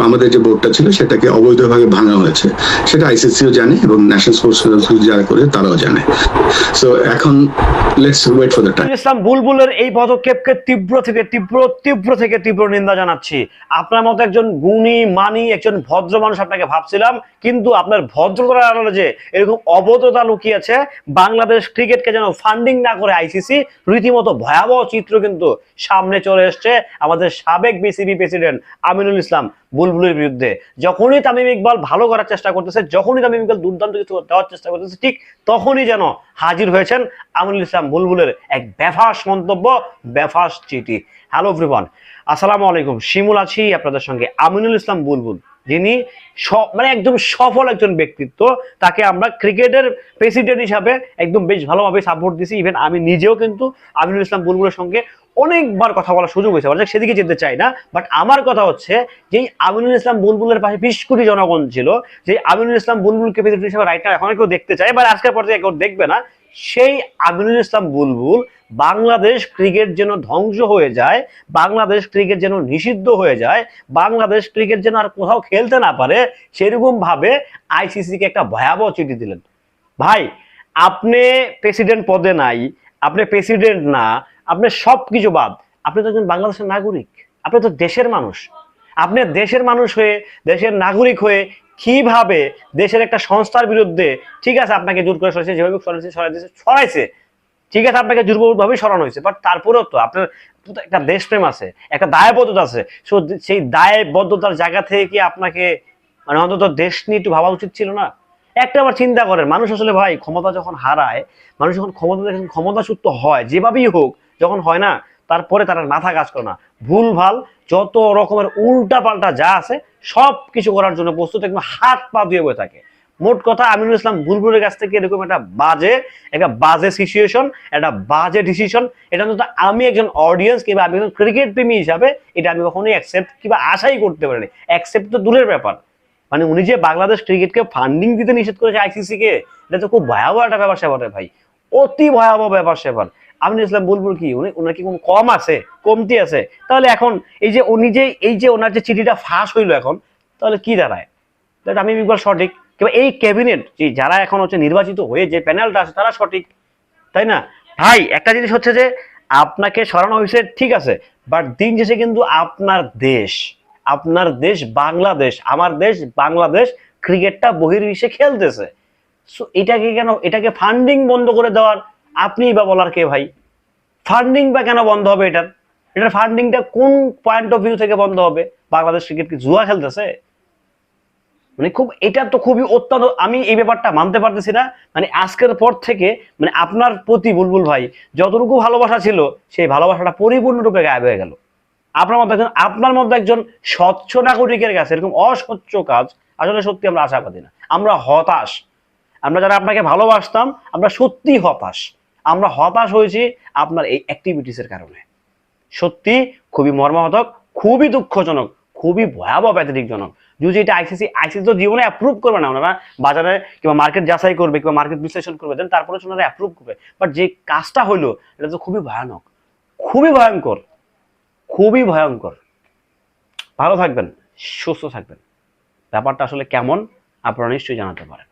আমাদের যে বোর্ডটা ছিল সেটাকে অবৈধভাবে ভাঙা হয়েছে, সেটা আইসিসিও জানে এবং ন্যাশনাল স্পোর্টস যারা করে তারাও জানে। সো এখন let's wait for the time. Islam বুলবুলের এই পদক্ষেপকে তীব্র নিন্দা জানাচ্ছি। আপনার মতো একজন গুণী মানি একজন ভদ্র মানুষ আপনাকে ভাবছিলাম, কিন্তু আপনার ভদ্রতার আড়ালে যে এরকম অভদ্রতা লুকিয়ে আছে, বাংলাদেশ ক্রিকেটকে যেন ফান্ডিং না করে আইসিসি, রীতিমতো ভয়াবহ চিত্র কিন্তু সামনে চলে এসছে আমাদের সাবেক বিসিবি প্রেসিডেন্ট আমিনুল ইসলাম বুলবুলের বিরুদ্ধে। যখনই তামিম ইকবাল ভালো করার চেষ্টা করতেছে, যখনই তামিম ইকবাল দুর্দান্ত কিছু দেওয়ার চেষ্টা করতেছে, ঠিক তখনই যেন হাজির হয়েছেন আমিনুল ইসলাম বুলবুলের এক বেফাস মন্তব্য, বেফাস চিঠি। হ্যালো এভরিওয়ান, আসসালামু আলাইকুম। শিমুল আছি আপনাদের সঙ্গে। আমিনুল ইসলাম বুলবুল, যিনি মানে একদম সফল একজন ব্যক্তিত্ব, তাকে আমরা ক্রিকেটের প্রেসিডেন্ট হিসাবে একদম বেশ ভালোভাবে সাপোর্ট দিছি। ইভেন আমি নিজেও কিন্তু আমিনুল ইসলাম বুলবুলের সঙ্গে অনেকবার কথা বলার সুযোগ হয়েছে, সেদিকে যেতে চাই না। বাট আমার কথা হচ্ছে যে আমিনুল ইসলাম বুলবুলের পাশে 20 কোটি জনগণ ছিল, যে আমিনুল ইসলাম বুলবুলকে প্রেসিডেন্ট হিসেবে রাইট নাও এখন কেউ দেখতে চায়, বা আজকের পর থেকে কেউ দেখবে না। সেই আমিনুল ইসলাম বুলবুল বাংলাদেশ ক্রিকেট যেন ধ্বংস হয়ে যায়, বাংলাদেশ ক্রিকেট যেন নিষিদ্ধ হয়ে যায়, বাংলাদেশ ক্রিকেট যেন আর কোথাও খেলতে না পারে, সেরকম ভাবে আইসিসিকে একটা ভয়াবহ চিঠি দিলেন। ভাই, আপনি প্রেসিডেন্ট পদে নাই, আপনি প্রেসিডেন্ট না, আপনি সবকিছু বাদ, আপনি তো একজন বাংলাদেশের নাগরিক, আপনি তো দেশের মানুষ। আপনি দেশের মানুষ হয়ে, দেশের নাগরিক হয়ে কিভাবে দেশের একটা সংস্থার বিরুদ্ধে, ঠিক আছে আপনাকে জোর করে সরাইছে, যেভাবে সরাইছে, ঠিক আছে আপনাকে জোরপূর্বকভাবে সরানো হয়েছে, বাট তারপরেও তো আপনার একটা দেশপ্রেম আছে, একটা দায়বদ্ধতা আছে। সেই দায়বদ্ধতার জায়গা থেকে কি আপনাকে মানে অন্তত দেশ নিয়ে একটু ভাবা উচিত ছিল না? একটা আবার চিন্তা করেন, মানুষ আসলে ভাই ক্ষমতা যখন হারায়, মানুষ যখন ক্ষমতাচ্যুত হয়, যেভাবেই হোক যখন হয় না, তারপরে তারা মাথা কাজ করে না, ভুল ভাল যত রকমের উল্টা পাল্টা যা আছে সব কিছু করার জন্য প্রস্তুত, একদম হাত পা দিয়ে বয়ে থাকে। মোট কথা, আমিনুল ইসলাম বুলবুলের কাছ থেকে এরকম একটা বাজে সিচুয়েশন, একটা বাজে ডিসিশন, এটা তো আমি একজন অডিয়েন্স কিংবা আমি একজন ক্রিকেট প্রেমী হিসাবে এটা আমি কখনোই অ্যাকসেপ্ট কিংবা আশাই করতে পারিনি। অ্যাকসেপ্ট তো দূরের ব্যাপার, মানে উনি যে বাংলাদেশ ক্রিকেটকে ফান্ডিং দিতে নিষেধ করেছে আইসিসি কে, এটা তো খুব ভয়াবহ একটা ব্যাপার স্যাপার ভাই, অতি ভয়াবহ ব্যাপার স্যাপার। আমিনুল ইসলাম বুলবুল কি ওনার কি কোনো কম আছে, কমতি আছে? তাহলে এখন এই যে উনি যে ওনার যে চিঠিটা ফাঁস হইলো এখন, তাহলে কি দাঁড়ায়? আমি ইকবাল সঠিক, কিংবা এই ক্যাবিনেট যারা এখন হচ্ছে নির্বাচিত হয়ে যে প্যানেলটা আছে তারা সঠিক, তাই না? ভাই, একটা জিনিস হচ্ছে যে আপনাকে সরানো হয়েছে ঠিক আছে, বাট দিন শেষে কিন্তু আপনার দেশ বাংলাদেশ, আমার দেশ বাংলাদেশ ক্রিকেটটা বহির্বিশ্বে খেলতেছে। সো এটাকে ফান্ডিং বন্ধ করে দেওয়ার আপনি বা বলার কে ভাই? ফান্ডিং বা কেন বন্ধ হবে? এটার ফান্ডিংটা কোন পয়েন্ট অফ ভিউ থেকে বন্ধ হবে? বাংলাদেশ ক্রিকেট কি জুয়া খেলতেছে? মানে এটা তো খুবই অত্যন্ত, আমি এই ব্যাপারটা মানতে পারতেছি না। মানে আজকের পর থেকে মানে আপনার প্রতি বুলবুল ভাই যতটুকু ভালোবাসা ছিল, সেই ভালোবাসাটা পরিপূর্ণরূপে গায়েব হয়ে গেল। আপনার মধ্যে একজন স্বচ্ছ নাগরিকের কাছে এরকম অস্বচ্ছ কাজ আসলে সত্যি আমরা আশাবাদী না, আমরা হতাশ। আমরা যারা আপনাকে ভালোবাসতাম, আমরা সত্যি হতাশ। আমরা হতাশ হয়েছি আপনার এই অ্যাক্টিভিটিসের কারণে। সত্যি খুবই মর্মাহতক, খুবই দুঃখজনক, খুবই ভয়াবহ ব্যতিরিকজনক। যদি এটা আইসিসি তো জীবনে অ্যাপ্রুভ করবে না, ওনারা বাজারে কিংবা মার্কেট যাচাই করবে কিংবা মার্কেট বিশ্লেষণ করবে, দেন তারপরে ওনারা অ্যাপ্রুভ করবে। বাট যে কাজটা হইলো এটা তো খুবই ভয়ানক, খুবই ভয়ঙ্কর, খুবই ভয়ঙ্কর। ভালো থাকবেন, সুস্থ থাকবেন। ব্যাপারটা আসলে কেমন আপনারা নিশ্চয়ই জানাতে পারেন।